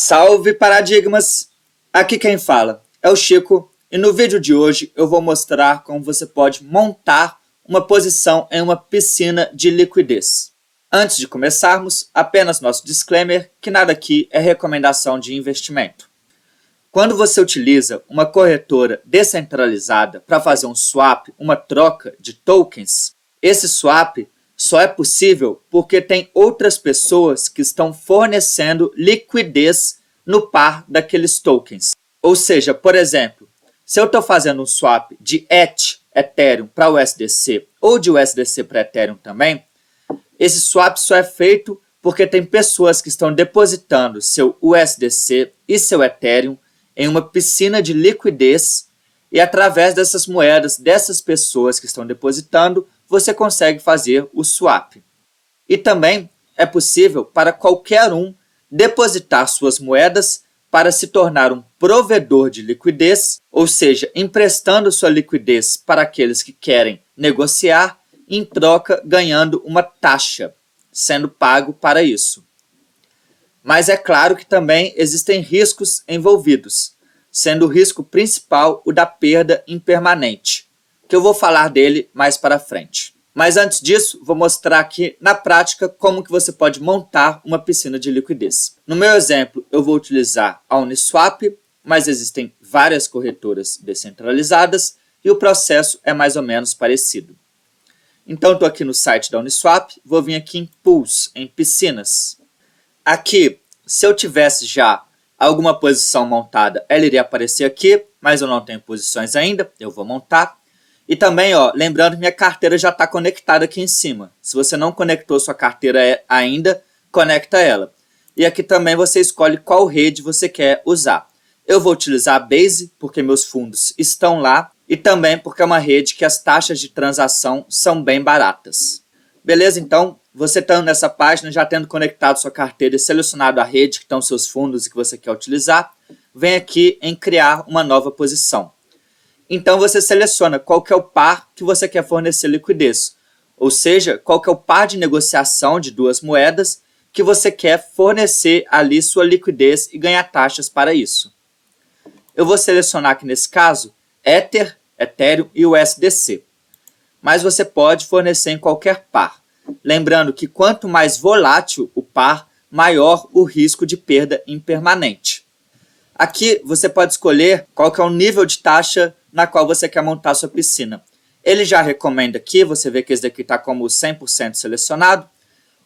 Salve paradigmas! Aqui quem fala é o Chico e no vídeo de hoje eu vou mostrar como você pode montar uma posição em uma piscina de liquidez. Antes de começarmos, apenas nosso disclaimer que nada aqui é recomendação de investimento. Quando você utiliza uma corretora descentralizada para fazer um swap, uma troca de tokens, esse swap só é possível porque tem outras pessoas que estão fornecendo liquidez no par daqueles tokens. Ou seja, por exemplo, se eu estou fazendo um swap de ETH, Ethereum, para USDC ou de USDC para Ethereum também, esse swap só é feito porque tem pessoas que estão depositando seu USDC e seu Ethereum em uma piscina de liquidez e através dessas moedas, dessas pessoas que estão depositando, você consegue fazer o swap. E também é possível para qualquer um depositar suas moedas para se tornar um provedor de liquidez, ou seja, emprestando sua liquidez para aqueles que querem negociar, em troca ganhando uma taxa, sendo pago para isso. Mas é claro que também existem riscos envolvidos, sendo o risco principal o da perda impermanente, que eu vou falar dele mais para frente. Mas antes disso, vou mostrar aqui na prática como que você pode montar uma piscina de liquidez. No meu exemplo, eu vou utilizar a Uniswap, mas existem várias corretoras descentralizadas e o processo é mais ou menos parecido. Então, estou aqui no site da Uniswap, vou vir aqui em Pools, em piscinas. Aqui, se eu tivesse já alguma posição montada, ela iria aparecer aqui, mas eu não tenho posições ainda, eu vou montar. E também, lembrando que minha carteira já está conectada aqui em cima. Se você não conectou sua carteira ainda, conecta ela. E aqui também você escolhe qual rede você quer usar. Eu vou utilizar a Base, porque meus fundos estão lá, e também porque é uma rede que as taxas de transação são bem baratas. Beleza? Então, você estando nessa página, já tendo conectado sua carteira e selecionado a rede que estão seus fundos e que você quer utilizar, vem aqui em criar uma nova posição. Então, você seleciona qual que é o par que você quer fornecer liquidez, ou seja, qual que é o par de negociação de duas moedas que você quer fornecer ali sua liquidez e ganhar taxas para isso. Eu vou selecionar aqui nesse caso Ether, Ethereum e USDC, mas você pode fornecer em qualquer par. Lembrando que quanto mais volátil o par, maior o risco de perda impermanente. Aqui você pode escolher qual que é o nível de taxa na qual você quer montar sua piscina. Ele já recomenda aqui, você vê que esse daqui está como 100% selecionado.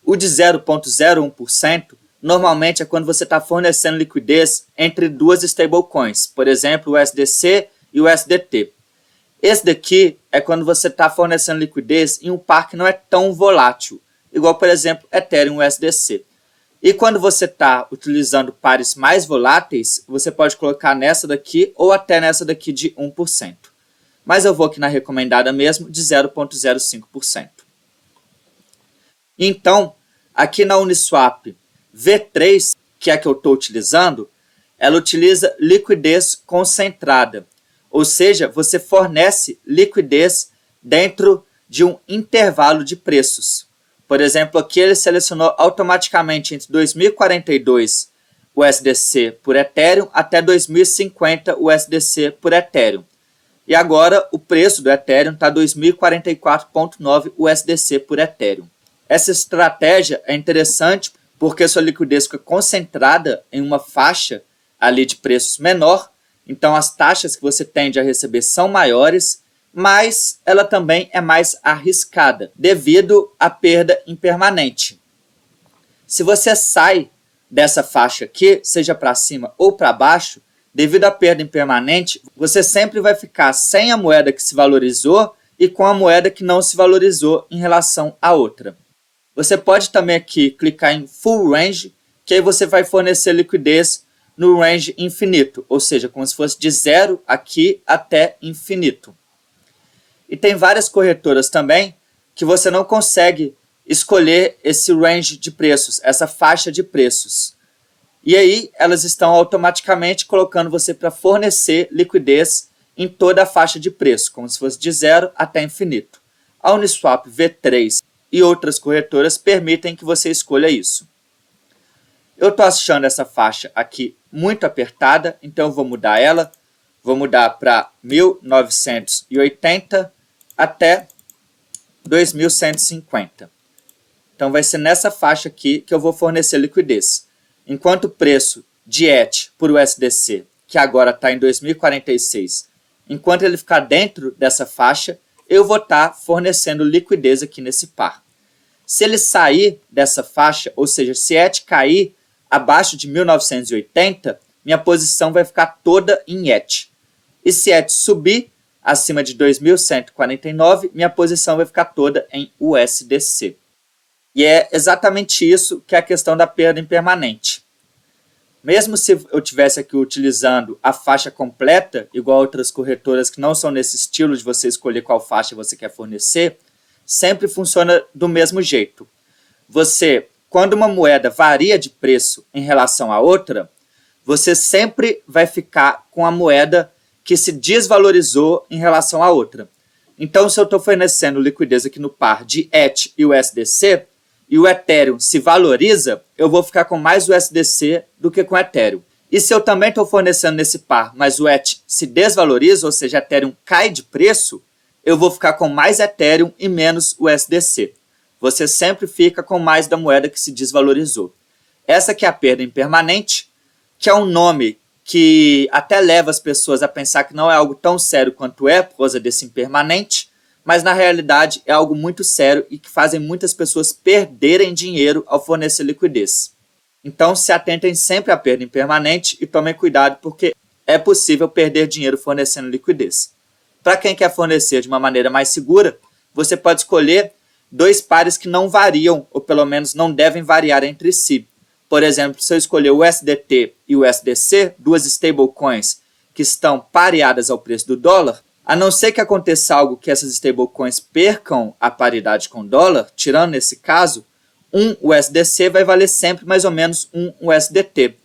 O de 0,01% normalmente é quando você está fornecendo liquidez entre duas stablecoins, por exemplo, o USDC e o USDT. Esse daqui é quando você está fornecendo liquidez em um par que não é tão volátil, igual, por exemplo, Ethereum e USDC. E quando você está utilizando pares mais voláteis, você pode colocar nessa daqui ou até nessa daqui de 1%. Mas eu vou aqui na recomendada mesmo de 0,05%. Então, aqui na Uniswap V3, que é a que eu estou utilizando, ela utiliza liquidez concentrada. Ou seja, você fornece liquidez dentro de um intervalo de preços. Por exemplo, aqui ele selecionou automaticamente entre 2042 USDC por Ethereum até 2050 USDC por Ethereum. E agora o preço do Ethereum está 2044,9 USDC por Ethereum. Essa estratégia é interessante porque sua liquidez fica concentrada em uma faixa ali de preços menor, então as taxas que você tende a receber são maiores, mas ela também é mais arriscada, devido à perda impermanente. Se você sai dessa faixa aqui, seja para cima ou para baixo, devido à perda impermanente, você sempre vai ficar sem a moeda que se valorizou e com a moeda que não se valorizou em relação à outra. Você pode também aqui clicar em Full Range, que aí você vai fornecer liquidez no range infinito, ou seja, como se fosse de 0 aqui até infinito. E tem várias corretoras também que você não consegue escolher esse range de preços, essa faixa de preços. E aí elas estão automaticamente colocando você para fornecer liquidez em toda a faixa de preço, como se fosse de 0 até infinito. A Uniswap V3 e outras corretoras permitem que você escolha isso. Eu estou achando essa faixa aqui muito apertada, então eu vou mudar ela. Vou mudar para 1980 até 2150. Então vai ser nessa faixa aqui que eu vou fornecer liquidez. Enquanto o preço de ETH por USDC, que agora está em 2046, enquanto ele ficar dentro dessa faixa, eu vou estar fornecendo liquidez aqui nesse par. Se ele sair dessa faixa, ou seja, se ETH cair abaixo de 1980, minha posição vai ficar toda em ETH. E se ETH subir acima de 2149, minha posição vai ficar toda em USDC. E é exatamente isso que é a questão da perda impermanente. Mesmo se eu estivesse aqui utilizando a faixa completa, igual outras corretoras que não são nesse estilo de você escolher qual faixa você quer fornecer, sempre funciona do mesmo jeito. Você, quando uma moeda varia de preço em relação a outra, você sempre vai ficar com a moeda que se desvalorizou em relação à outra. Então, se eu estou fornecendo liquidez aqui no par de ETH e USDC, e o Ethereum se valoriza, eu vou ficar com mais USDC do que com Ethereum. E se eu também estou fornecendo nesse par, mas o ETH se desvaloriza, ou seja, Ethereum cai de preço, eu vou ficar com mais Ethereum e menos USDC. Você sempre fica com mais da moeda que se desvalorizou. Essa que é a perda impermanente, que é um nome que até leva as pessoas a pensar que não é algo tão sério quanto é, por causa desse impermanente, mas na realidade é algo muito sério e que fazem muitas pessoas perderem dinheiro ao fornecer liquidez. Então se atentem sempre à perda impermanente e tomem cuidado porque é possível perder dinheiro fornecendo liquidez. Para quem quer fornecer de uma maneira mais segura, você pode escolher dois pares que não variam, ou pelo menos não devem variar entre si. Por exemplo, se eu escolher o USDT e o USDC, duas stablecoins que estão pareadas ao preço do dólar, a não ser que aconteça algo que essas stablecoins percam a paridade com o dólar, tirando nesse caso, um USDC vai valer sempre mais ou menos um USDT.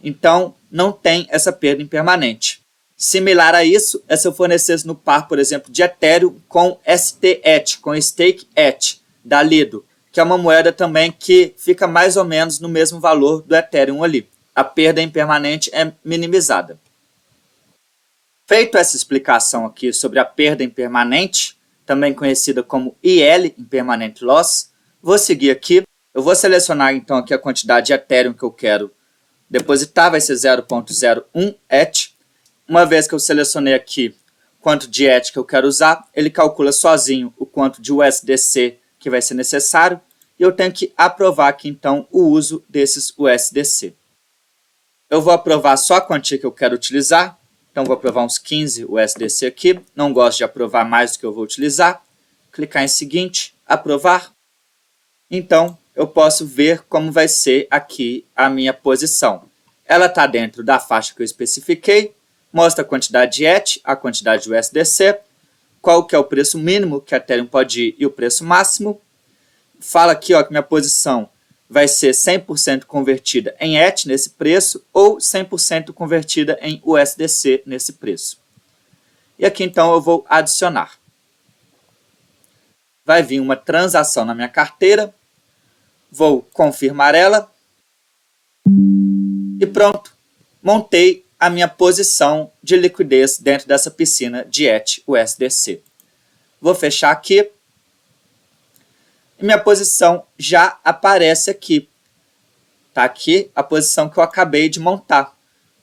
Então, não tem essa perda impermanente. Similar a isso, é se eu fornecesse no par, por exemplo, de Ethereum com STETH, com Stake ETH, da Lido, que é uma moeda também que fica mais ou menos no mesmo valor do Ethereum ali. A perda impermanente é minimizada. Feito essa explicação aqui sobre a perda impermanente, também conhecida como IL, Impermanent Loss, vou seguir aqui. Eu vou selecionar então aqui a quantidade de Ethereum que eu quero depositar, vai ser 0.01 ETH. Uma vez que eu selecionei aqui quanto de ETH que eu quero usar, ele calcula sozinho o quanto de USDC que vai ser necessário e eu tenho que aprovar aqui então o uso desses USDC. Eu vou aprovar só a quantia que eu quero utilizar. Então, vou aprovar uns 15 USDC aqui. Não gosto de aprovar mais do que eu vou utilizar. Clicar em seguinte, aprovar. Então, eu posso ver como vai ser aqui a minha posição. Ela está dentro da faixa que eu especifiquei. Mostra a quantidade de ETH, a quantidade de USDC, qual que é o preço mínimo que a Ethereum pode ir e o preço máximo. Fala aqui ó, que minha posição vai ser 100% convertida em ETH nesse preço ou 100% convertida em USDC nesse preço. E aqui então eu vou adicionar. Vai vir uma transação na minha carteira, vou confirmar ela e pronto, montei a minha posição de liquidez dentro dessa piscina de ETH USDC. Vou fechar aqui. E minha posição já aparece aqui. Está aqui a posição que eu acabei de montar.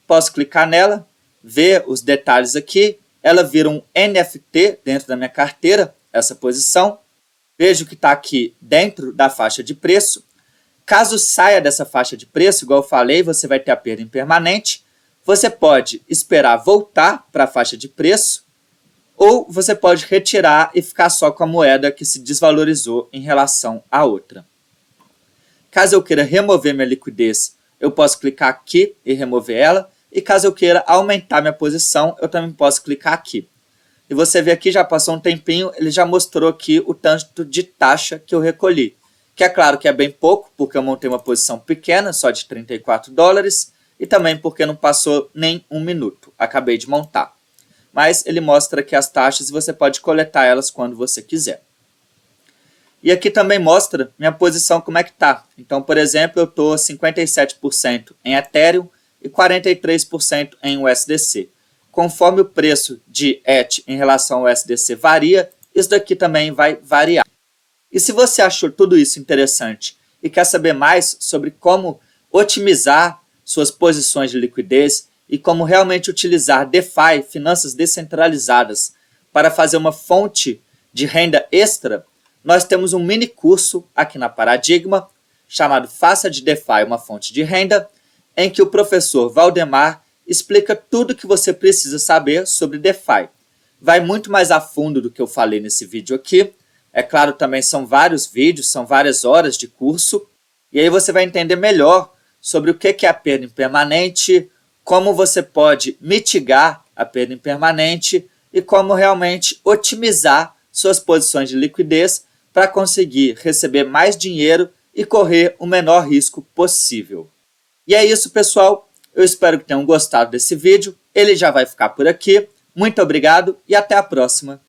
Posso clicar nela, ver os detalhes aqui. Ela vira um NFT dentro da minha carteira, essa posição. Vejo que está aqui dentro da faixa de preço. Caso saia dessa faixa de preço, igual eu falei, você vai ter a perda impermanente. Você pode esperar voltar para a faixa de preço. Ou você pode retirar e ficar só com a moeda que se desvalorizou em relação à outra. Caso eu queira remover minha liquidez, eu posso clicar aqui e remover ela. E caso eu queira aumentar minha posição, eu também posso clicar aqui. E você vê aqui, já passou um tempinho, ele já mostrou aqui o tanto de taxa que eu recolhi. Que é claro que é bem pouco, porque eu montei uma posição pequena, só de $34. E também porque não passou nem um minuto. Acabei de montar. Mas ele mostra aqui as taxas e você pode coletar elas quando você quiser. E aqui também mostra minha posição como é que tá. Então, por exemplo, eu estou 57% em Ethereum e 43% em USDC. Conforme o preço de ETH em relação ao USDC varia, isso daqui também vai variar. E se você achou tudo isso interessante e quer saber mais sobre como otimizar suas posições de liquidez e como realmente utilizar DeFi, finanças descentralizadas, para fazer uma fonte de renda extra, nós temos um mini curso aqui na Paradigma, chamado Faça de DeFi uma fonte de renda, em que o professor Valdemar explica tudo o que você precisa saber sobre DeFi. Vai muito mais a fundo do que eu falei nesse vídeo aqui. É claro, também são vários vídeos, são várias horas de curso, e aí você vai entender melhor sobre o que é a perda impermanente, como você pode mitigar a perda impermanente e como realmente otimizar suas posições de liquidez para conseguir receber mais dinheiro e correr o menor risco possível. E é isso, pessoal. Eu espero que tenham gostado desse vídeo. Ele já vai ficar por aqui. Muito obrigado e até a próxima.